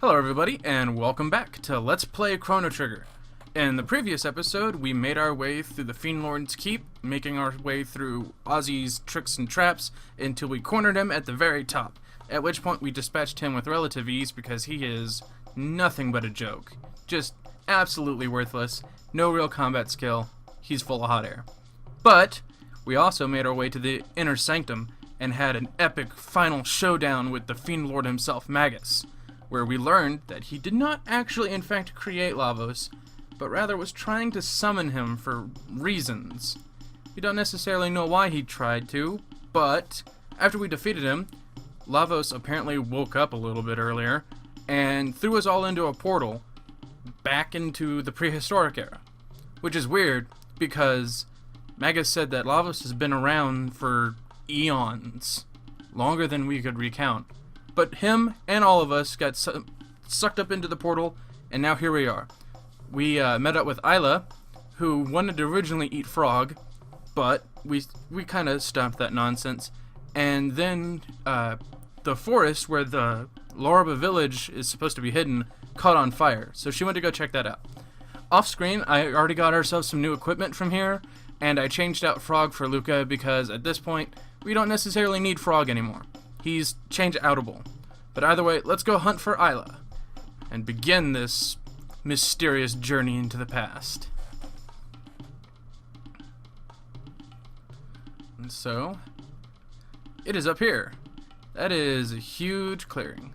Hello everybody, and welcome back to Let's Play Chrono Trigger. In the previous episode, we made our way through the Fiend Lord's Keep, making our way through Ozzy's tricks and traps until we cornered him at the very top, at which point we dispatched him with relative ease because he is nothing but a joke. Just absolutely worthless, no real combat skill, he's full of hot air. But we also made our way to the Inner Sanctum and had an epic final showdown with the Fiend Lord himself, Magus, where we learned that he did not actually in fact create Lavos, but rather was trying to summon him for reasons. We don't necessarily know why he tried to, but after we defeated him, Lavos apparently woke up a little bit earlier and threw us all into a portal back into the prehistoric era, which is weird because Magus said that Lavos has been around for eons, longer than we could recount. But him and all of us got sucked up into the portal, and now here we are. We met up with Isla, who wanted to originally eat frog, but we kind of stopped that nonsense. And then the forest where the Lorba village is supposed to be hidden caught on fire, so she went to go check that out. Off screen, I already got ourselves some new equipment from here, and I changed out Frog for Luca because at this point, we don't necessarily need Frog anymore. He's change-outable. But either way, let's go hunt for Isla and begin this mysterious journey into the past. And so, it is up here. That is a huge clearing.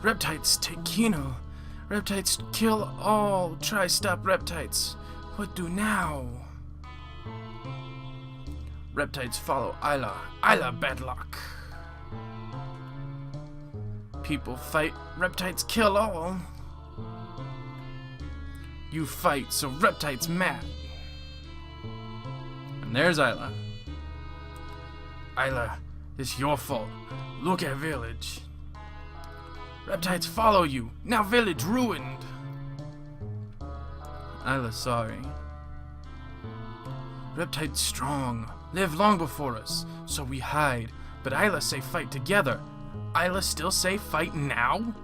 Reptites take Kino. Reptites kill all. Try stop reptites. What do now? Reptites follow Isla. Isla bad luck. People fight. Reptites kill all. You fight, so reptites mad. And there's Isla. Isla, it's your fault. Look at village. Reptites follow you. Now village ruined. Isla sorry. Reptites strong. Live long before us, so we hide. But Isla say fight together. Isla still say fight now?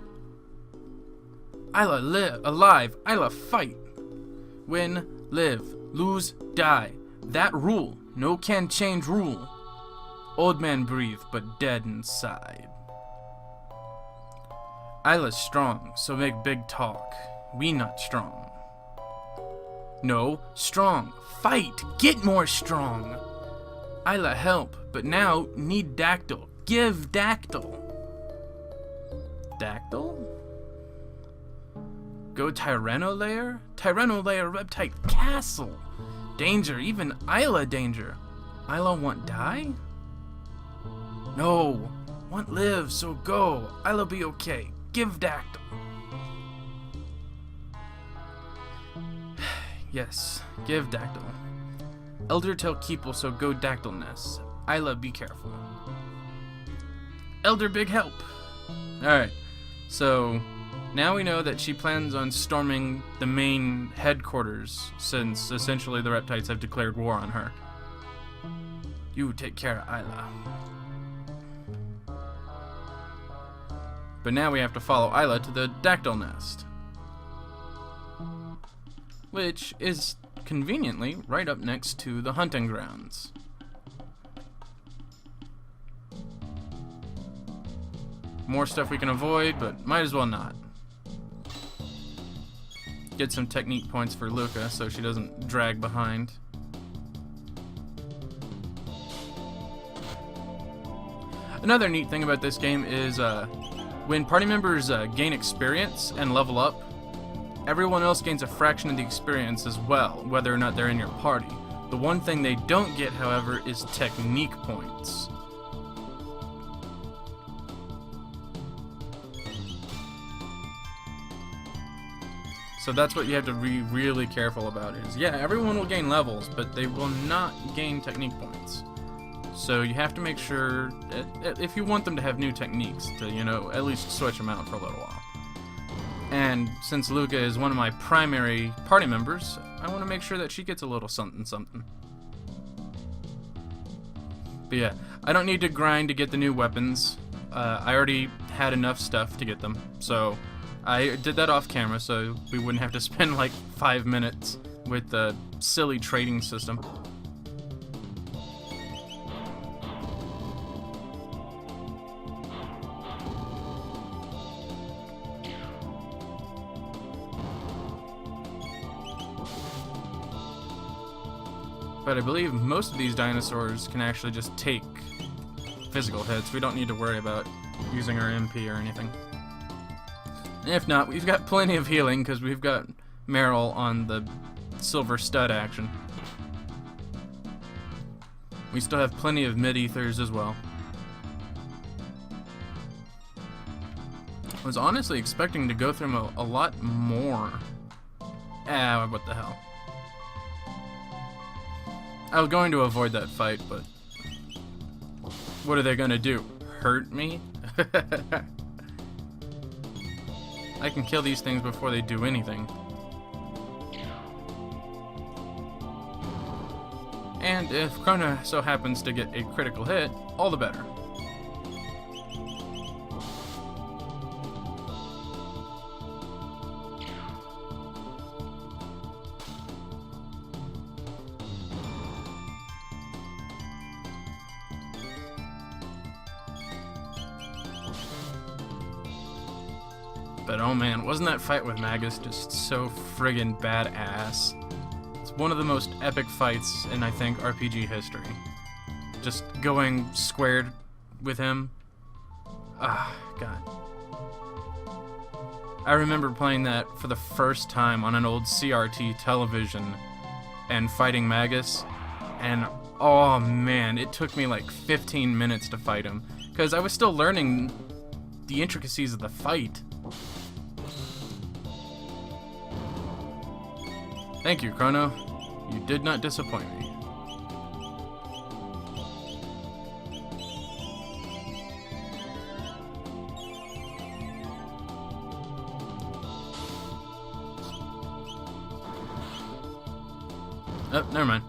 Isla live, alive. Isla fight. Win, live. Lose, die. That rule. No can change rule. Old man breathe, but dead inside. Isla's strong, so make big talk. We not strong. No, strong. Fight. Get more strong. Isla help, but now need Dactyl. Give Dactyl. Dactyl? Go Tyranno Lair? Tyranno Lair Reptite Castle. Danger, even Isla danger. Isla want die? No. Want live, so go. Isla be okay. Give Dactyl. Yes, give Dactyl. Elder tell Keeple, so go Thedactyl Nest. Isla, be careful. Elder, big help. Alright, so now we know that she plans on storming the main headquarters, since essentially the Reptites have declared war on her. You take care of Isla. But now we have to follow Isla to the Thedactyl Nest, which is conveniently right up next to the hunting grounds. More stuff we can avoid, but might as well not. Get some technique points for Luca so she doesn't drag behind. Another neat thing about this game is when party members gain experience and level up, everyone else gains a fraction of the experience as well, whether or not they're in your party. The one thing they don't get, however, is technique points. So that's what you have to be really careful about is, yeah, everyone will gain levels, but they will not gain technique points. So you have to make sure, if you want them to have new techniques, to, you know, at least switch them out for a little while. And since Luca is one of my primary party members, I want to make sure that she gets a little something something. But yeah, I don't need to grind to get the new weapons. I already had enough stuff to get them, so I did that off camera so we wouldn't have to spend like 5 minutes with the silly trading system. But I believe most of these dinosaurs can actually just take physical hits. We don't need to worry about using our MP or anything. And if not, we've got plenty of healing because we've got Meryl on the silver stud action. We still have plenty of mid-ethers as well. I was honestly expecting to go through a lot more. Ah, what the hell. I was going to avoid that fight, but what are they gonna do? Hurt me? I can kill these things before they do anything. And if Chrono so happens to get a critical hit, all the better. But oh man, wasn't that fight with Magus just so friggin' badass? It's one of the most epic fights in, I think, RPG history. Just going squared with him. Ah, God. I remember playing that for the first time on an old CRT television and fighting Magus, and oh man, it took me like 15 minutes to fight him, because I was still learning the intricacies of the fight. Thank you, Chrono. You did not disappoint me. Oh, never mind.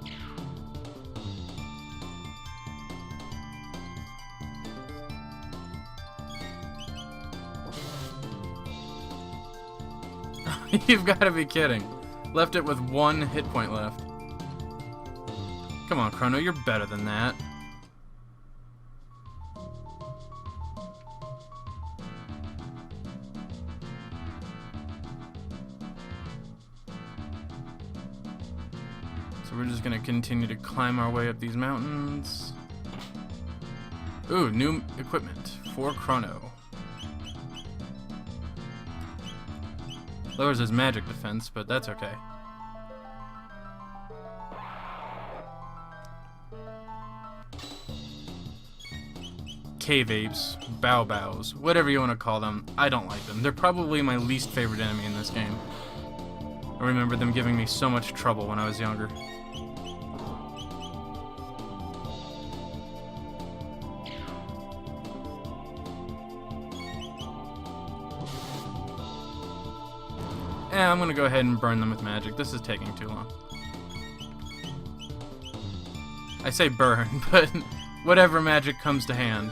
You've got to be kidding. Left it with 1 hit point left. Come on, Chrono, you're better than that. So we're just gonna continue to climb our way up these mountains. Ooh, new equipment for Chrono. Lowers his magic defense, but that's okay. Cave apes, bows, whatever you want to call them, I don't like them. They're probably my least favorite enemy in this game. I remember them giving me so much trouble when I was younger. I'm gonna go ahead and burn them with magic. This is taking too long. I say burn, but whatever magic comes to hand.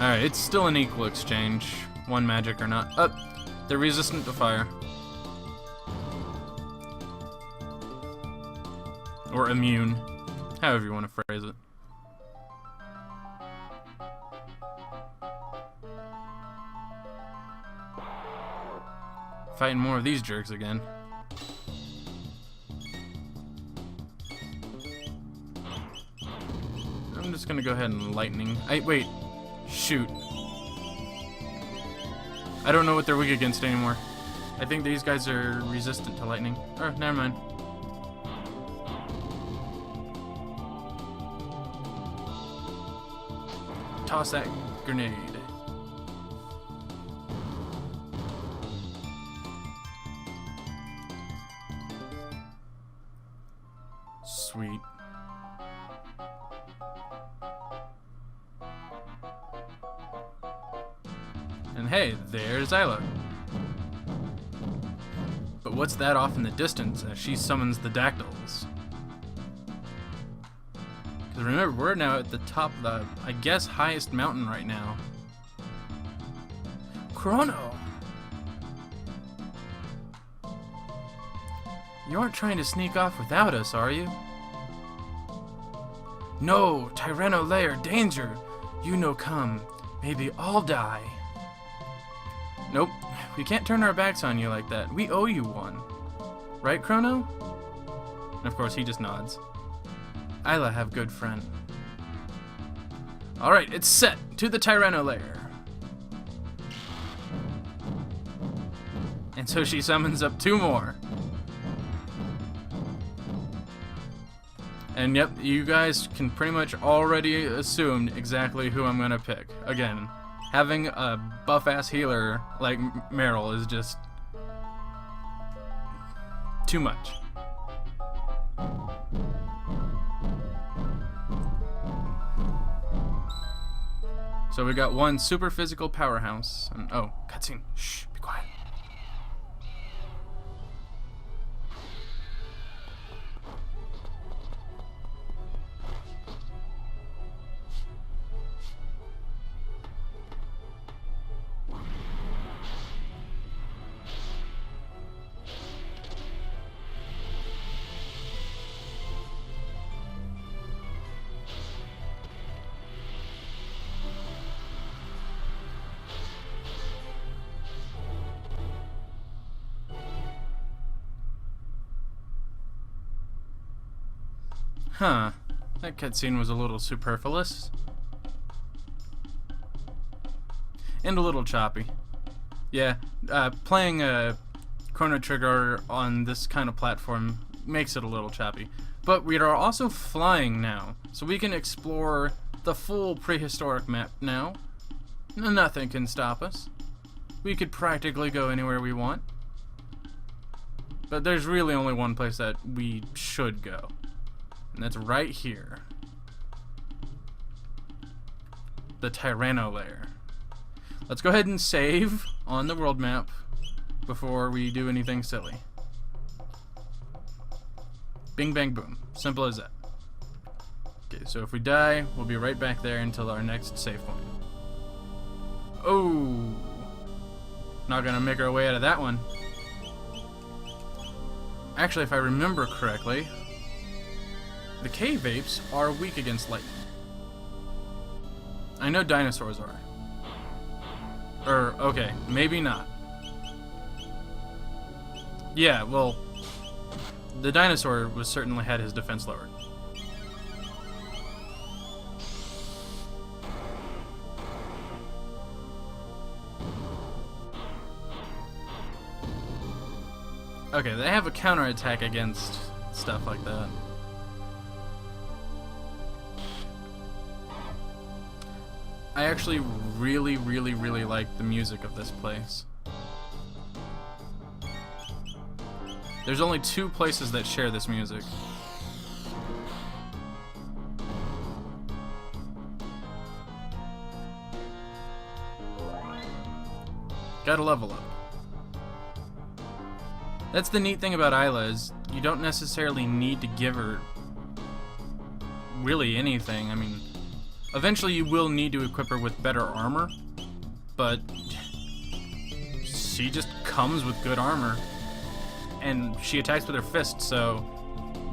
Alright, it's still an equal exchange. One magic or not. Oh, they're resistant to fire. Or immune, however you want to phrase it. Fighting more of these jerks again. I'm just gonna go ahead and lightning. Wait. Shoot. I don't know what they're weak against anymore. I think these guys are resistant to lightning. Oh, never mind. Toss that grenade. Sweet. hey, there's Isla. But what's that off in the distance as she summons the Thedactyls? Because remember, we're now at the top of the, I guess, highest mountain right now. Chrono! You aren't trying to sneak off without us, are you? No, Tyranno Lair, danger! You no come. Maybe all die. Nope, we can't turn our backs on you like that. We owe you one. Right, Chrono? And of course, he just nods. Isla have good friend. Alright, it's set. To the Tyranno Lair. And so she summons up 2 more. And yep, you guys can pretty much already assume exactly who I'm gonna pick. Again, having a buff-ass healer like Meryl is just too much. So we got one super physical powerhouse. And, oh, cutscene. Shh, be quiet. Huh. That cutscene was a little superfluous. And a little choppy. Yeah, playing Chrono Trigger on this kind of platform makes it a little choppy. But we are also flying now, so we can explore the full prehistoric map now. Nothing can stop us. We could practically go anywhere we want. But there's really only one place that we should go. And that's right here. The Tyranno Lair. Let's go ahead and save on the world map before we do anything silly. Bing, bang, boom. Simple as that. Okay, so if we die, we'll be right back there until our next save point. Oh! Not gonna make our way out of that one. Actually, if I remember correctly, the cave apes are weak against lightning. I know dinosaurs are. Okay, maybe not. Yeah, well, the dinosaur was certainly had his defense lowered. Okay, they have a counterattack against stuff like that. I actually really like the music of this place. There's only 2 places that share this music. Gotta level up. That's the neat thing about Isla, is you don't necessarily need to give her really anything. I mean, eventually you will need to equip her with better armor, but she just comes with good armor, and she attacks with her fists, so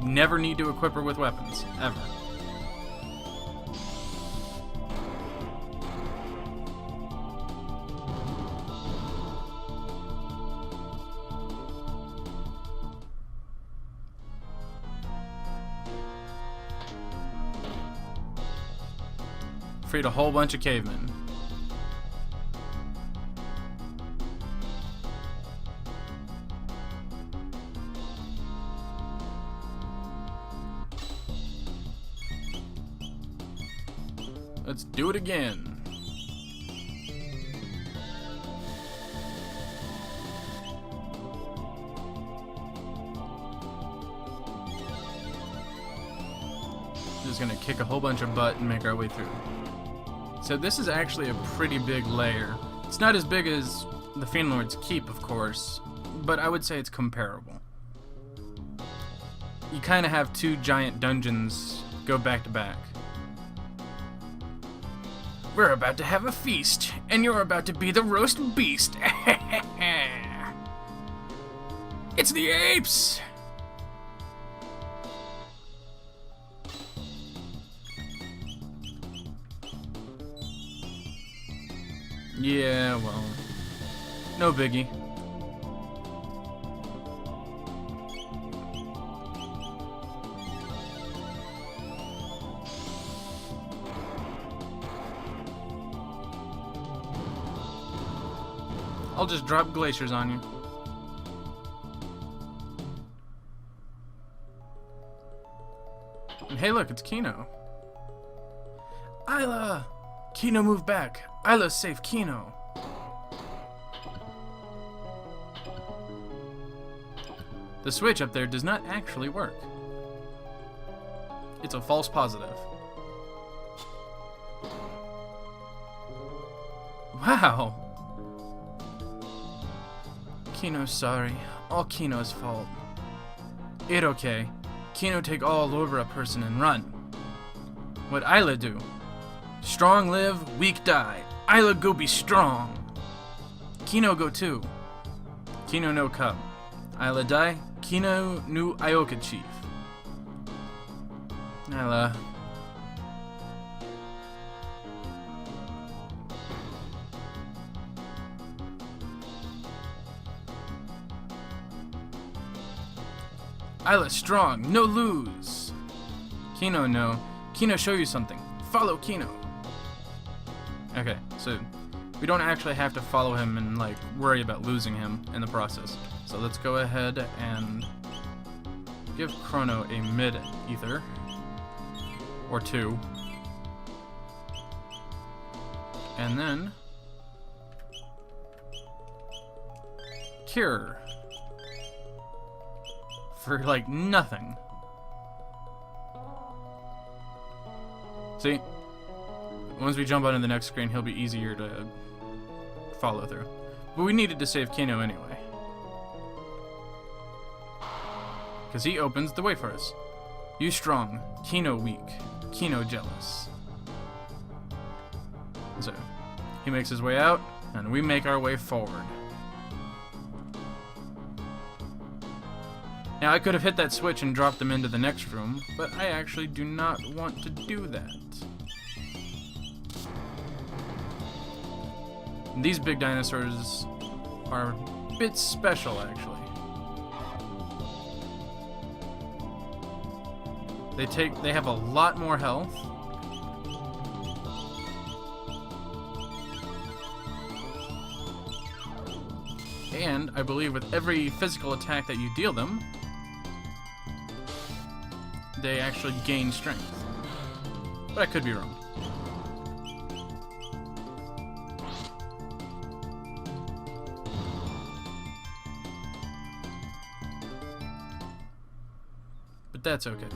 never need to equip her with weapons, ever. Freed a whole bunch of cavemen. Let's do it again. Just gonna kick a whole bunch of butt and make our way through. So this is actually a pretty big layer. It's not as big as the Fiend Lord's Keep, of course, but I would say it's comparable. You kind of have two giant dungeons go back to back. We're about to have a feast, and you're about to be the roast beast. It's the apes! Yeah, well, no biggie. I'll just drop glaciers on you. And hey look, it's Kino. Isla! Kino, move back. Isla's safe, Kino. The switch up there does not actually work. It's a false positive. Wow! Kino's sorry. All Kino's fault. It okay. Kino take all over a person and run. What Isla do? Strong live, weak die. Isla go be strong. Kino go too. Kino no come. Isla die. Kino nu Ioka chief. Isla. Isla strong, no lose. Kino no. Kino show you something. Follow Kino. Okay, so we don't actually have to follow him and like worry about losing him in the process. So let's go ahead and give Chrono a mid-ether or two. And then cure for like nothing. See? Once we jump onto the next screen, he'll be easier to follow through. But we needed to save Kino anyway. Because he opens the way for us. You strong, Kino weak, Kino jealous. So, he makes his way out, and we make our way forward. Now, I could have hit that switch and dropped them into the next room, but I actually do not want to do that. These big dinosaurs are a bit special, actually. They have a lot more health. And I believe with every physical attack that you deal them, they actually gain strength. But I could be wrong. But that's okay.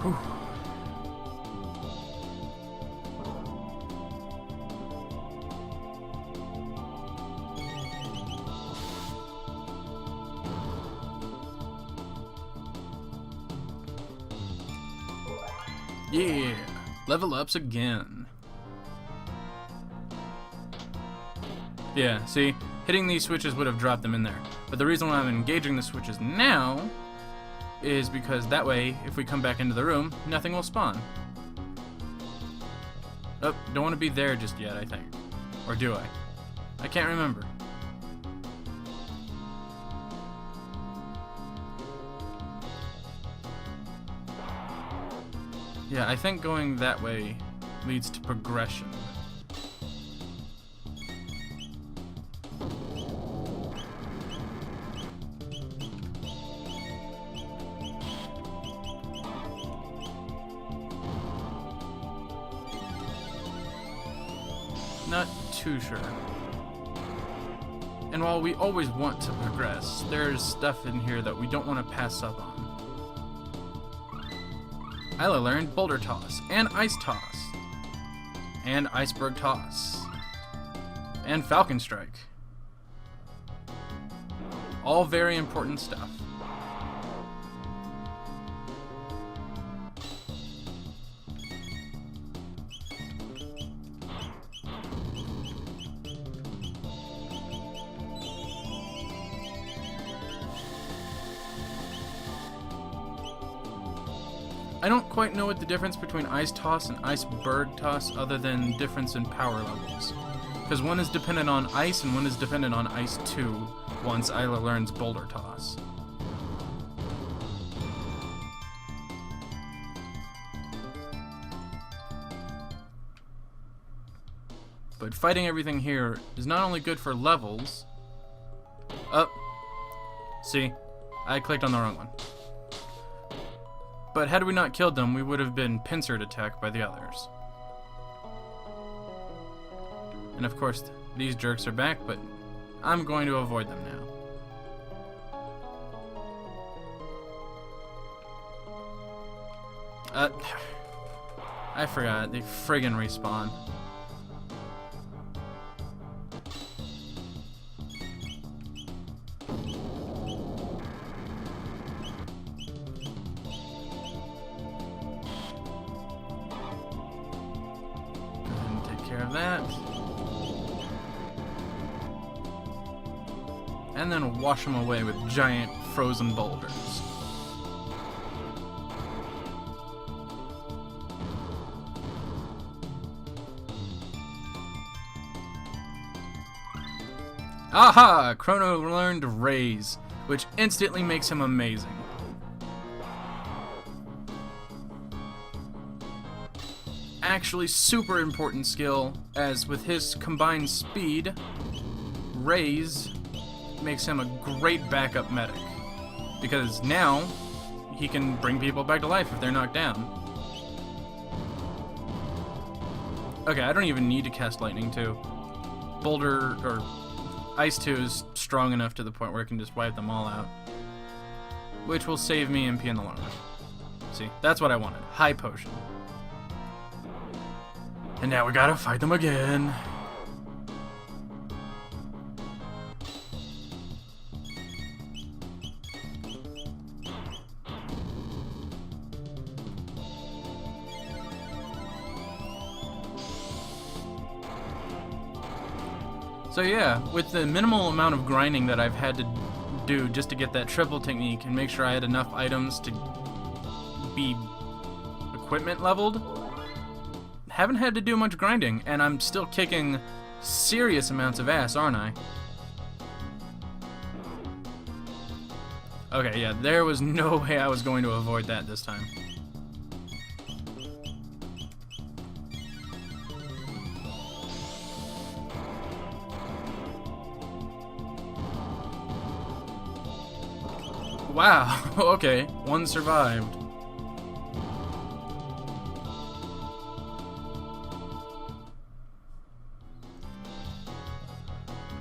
Whew. Yeah, level ups again. Yeah, see, hitting these switches would have dropped them in there. But the reason why I'm engaging the switches now is because that way, if we come back into the room, nothing will spawn. Oh, don't want to be there just yet, I think. Or do I? I can't remember. Yeah, I think going that way leads to progression. Not too sure. And while we always want to progress, there's stuff in here that we don't want to pass up on. Isla learned Boulder Toss, and Ice Toss, and Iceberg Toss, and Falcon Strike. All very important stuff. I don't quite know what the difference between Ice Toss and Iceberg Toss other than difference in power levels. Because one is dependent on ice and one is dependent on ice 2 once Isla learns Boulder Toss. But fighting everything here is not only good for levels... Oh, see, I clicked on the wrong one. But had we not killed them, we would have been pincered attacked by the others. And of course, these jerks are back, but I'm going to avoid them now. I forgot, they friggin' respawn. Of that, and then wash them away with giant frozen boulders. Aha! Chrono learned Raise, which instantly makes him amazing. Actually super important skill, as with his combined speed, Raise makes him a great backup medic, because now he can bring people back to life if they're knocked down. Okay, I don't even need to cast Lightning 2. Boulder, or Ice 2 is strong enough to the point where it can just wipe them all out, which will save me MP in the long run. See, that's what I wanted. High potion. And now we gotta fight them again. So yeah, with the minimal amount of grinding that I've had to do just to get that triple technique and make sure I had enough items to be equipment leveled, haven't had to do much grinding, and I'm still kicking serious amounts of ass, aren't I? Okay, yeah, there was no way I was going to avoid that this time. Wow, okay, one survived.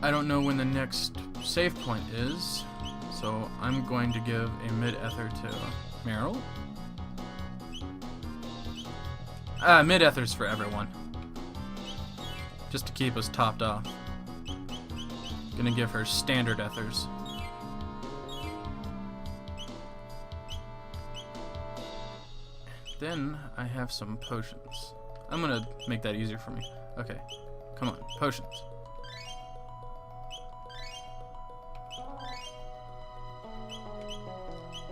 I don't know when the next save point is, so I'm going to give a mid-ether to Meryl. Mid-ethers for everyone, just to keep us topped off. Gonna give her standard ethers. Then I have some potions. I'm gonna make that easier for me. Okay, come on, potions.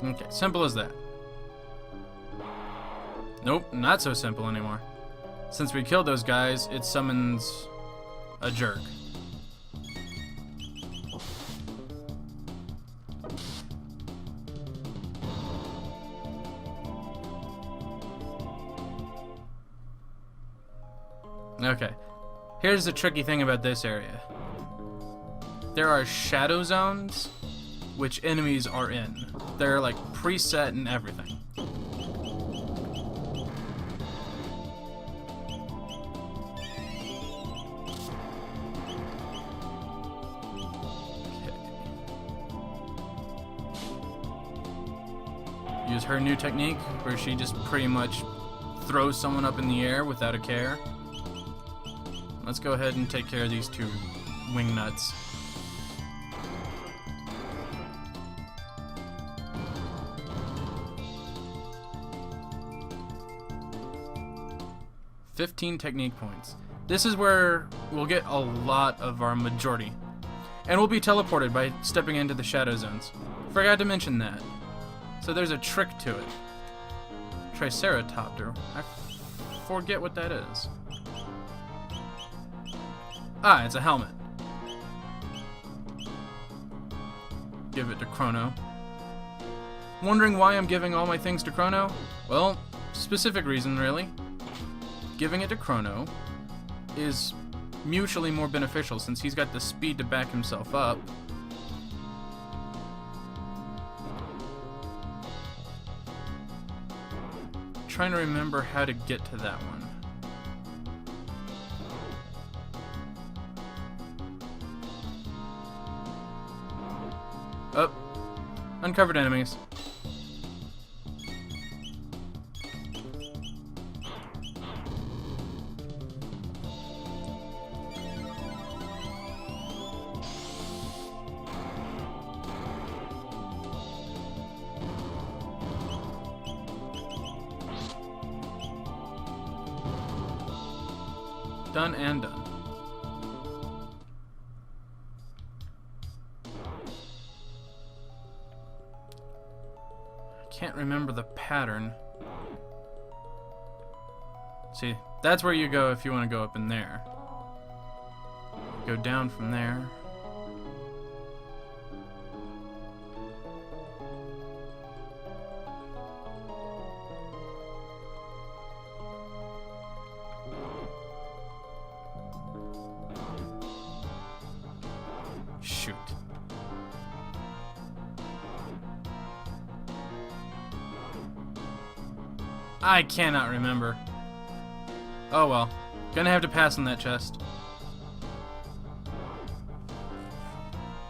Okay, simple as that. Nope, not so simple anymore. Since we killed those guys, it summons a jerk. Okay, here's the tricky thing about this area. There are shadow zones which enemies are in. They're like preset and everything. use her new technique where she just pretty much throws someone up in the air without a care. Let's go ahead and take care of these two wing nuts. $15 technique points. This is where we'll get a lot of our majority. And we'll be teleported by stepping into the shadow zones. Forgot to mention that. So there's a trick to it. Triceratopter. I forget what that is. Ah, it's a helmet. Give it to Chrono. Wondering why I'm giving all my things to Chrono? Well, specific reason really. Giving it to Chrono is mutually more beneficial since he's got the speed to back himself up. Trying to remember how to get to that one. Oh, uncovered enemies. Done and done. I can't remember the pattern. See, that's where you go if you want to go up in there. Go down from there. Shoot. I cannot remember. Oh well. Gonna have to pass on that chest.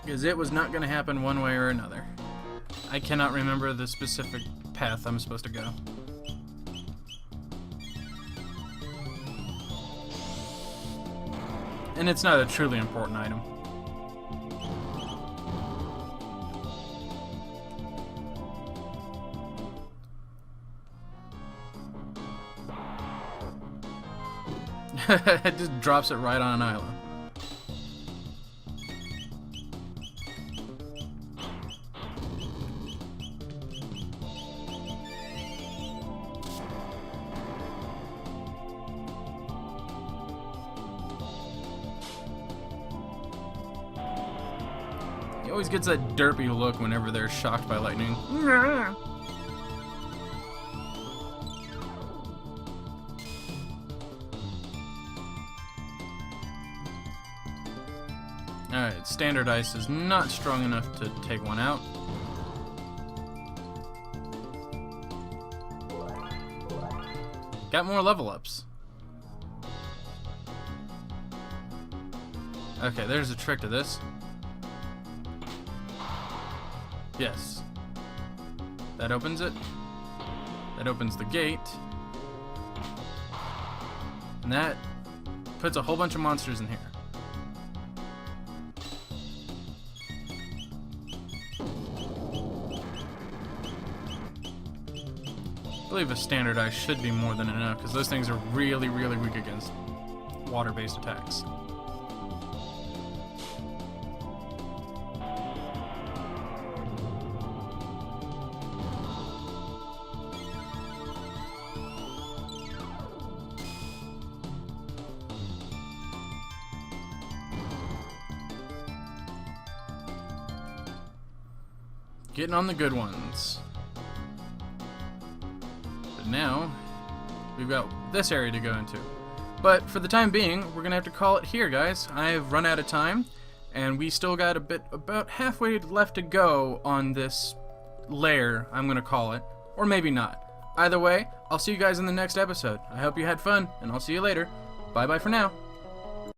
Because it was not gonna happen one way or another. I cannot remember the specific path I'm supposed to go. And it's not a truly important item. It just drops it right on Isla. He always gets that derpy look whenever they're shocked by lightning. Alright, standard ice is not strong enough to take one out. Got more level ups. Okay, there's a trick to this. Yes. That opens it. That opens the gate. And that puts a whole bunch of monsters in here. I believe a standard ice should be more than enough because those things are really, really weak against water-based attacks. Getting on the good ones. But now, we've got this area to go into. But for the time being, we're gonna have to call it here, guys. I've run out of time, and we still got about halfway left to go on this lair, I'm gonna call it. Or maybe not. Either way, I'll see you guys in the next episode. I hope you had fun, and I'll see you later. Bye-bye for now.